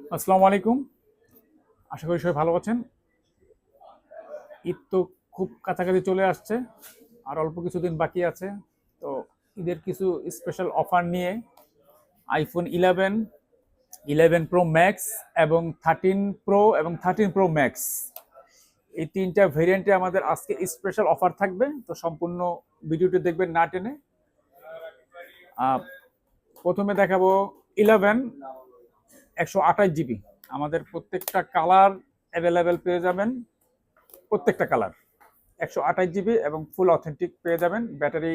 আসসালামু আলাইকুম। আশা করি সবাই ভালো আছেন। ঈদ তো খুব কাছাকাছি চলে আসছে, আর অল্প কিছুদিন বাকি আছে। তো ঈদের কিছু স্পেশাল অফার নিয়ে আইফোন 11, 11 প্রো ম্যাক্স এবং 13 প্রো এবং 13 প্রো ম্যাক্স, এই তিনটা ভেরিয়েন্টে আমাদের আজকে স্পেশাল অফার থাকবে। তো সম্পূর্ণ ভিডিওটি দেখবেন না টেনে। আহ, প্রথমে দেখাবো 11 128 জিবি। আমাদের প্রত্যেকটা কালার অ্যাভেলেবেল পেয়ে যাবেন, প্রত্যেকটা কালার 128 জিবি এবং ফুল অথেন্টিক পেয়ে যাবেন। ব্যাটারি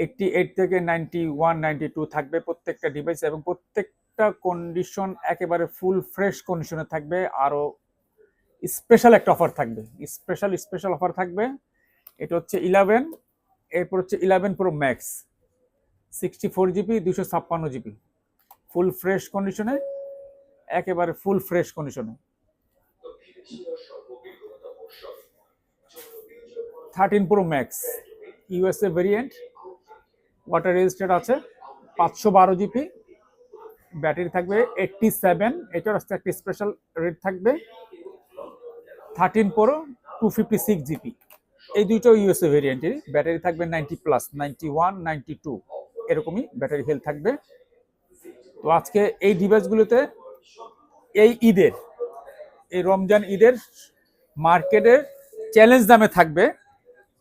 88 থেকে 91, 92 থাকবে প্রত্যেকটা ডিভাইস, এবং প্রত্যেকটা কন্ডিশন একেবারে ফুল ফ্রেশ কন্ডিশনে থাকবে। আরও স্পেশাল একটা অফার থাকবে, স্পেশাল অফার থাকবে। এটা হচ্ছে 11, এরপর হচ্ছে 11 pro max, 64 GB, 256 GB, full fresh কন্ডিশনে, একেবারে ফুল ফ্রেশ কন্ডিশনে। 13 pro max USA variant, water resistant আছে, 512 জিবি, ব্যাটারি থাকবে 87, এটার একটা স্পেশাল রেট থাকবে। 13 প্রো 256 জিবি, এই দুইটাও ইউএসএ ভেরিয়েন্টের, ব্যাটারি থাকবে 90+, 91, 92 এরকমই ব্যাটারি হেলথ থাকবে। তো আজকে এই ডিভাইসগুলোতে এই ঈদের, এই রমজান ঈদের মার্কেটের চ্যালেঞ্জ দামে থাকবে।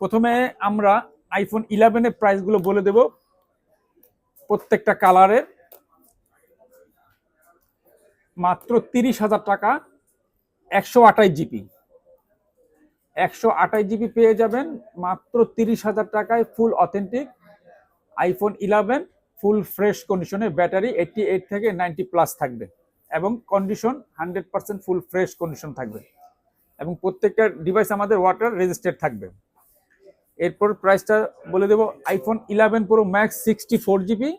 প্রথমে আমরা আইফোন 11 প্রাইসগুলো বলে দেব। প্রত্যেকটা কালারের মাত্র 30,000 টাকা, 128 জিবি, 128 জিবি পেয়ে যাবেন মাত্র 30,000 টাকায়। ফুল অথেন্টিক আইফোন 11 ফুল ফ্রেশ কন্ডিশনে, ব্যাটারি 88 থেকে 90+ থাকবে, এবং কন্ডিশন 100% ফুল ফ্রেশ কন্ডিশন থাকবে, এবং প্রত্যেকটা ডিভাইস আমাদের ওয়াটার রেজিস্টার্ড থাকবে। এরপর প্রাইসটা বলে দেব। আইফোন 11 প্রো ম্যাক্স 64 জিবি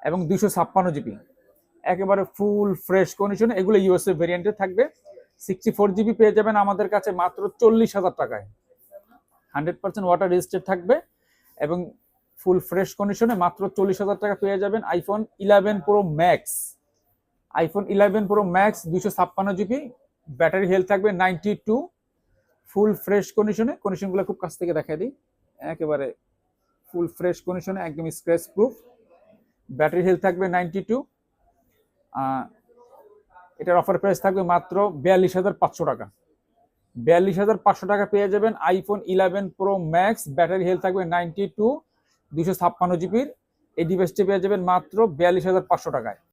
এবং 256 জিবি, একেবারে ফুল ফ্রেশ কন্ডিশনে, এগুলো ইউএসএ ভেরিয়েন্টে থাকবে। 64 জিবি পেয়ে যাবেন আমাদের কাছে মাত্র 40,000 টাকায়, 100% ওয়াটার রেজিস্টার্ড থাকবে, এবং ফুল ফ্রেশ কন্ডিশনে মাত্র 40,000 টাকা পেয়ে যাবেন iPhone 11 pro max. IPhone 11 pro max 256 GB, battery health থাকবে 92, ফুল ফ্রেশ কন্ডিশনে। কন্ডিশনগুলো খুব কাছ থেকে দেখাই দিই, একেবারে ফুল ফ্রেশ কন্ডিশনে, একদম স্ক্র্যাচ প্রুফ। ব্যাটারি হেলথ থাকবে 92। এটার অফার প্রাইস থাকবে মাত্র 42,500 টাকা। 42,500 টাকা পেয়ে যাবেন iPhone 11 pro max, battery health থাকবে 92, 256 জিবির। এই ডিভাইসটি পেয়ে যাবেন মাত্র 42,500 টাকায়।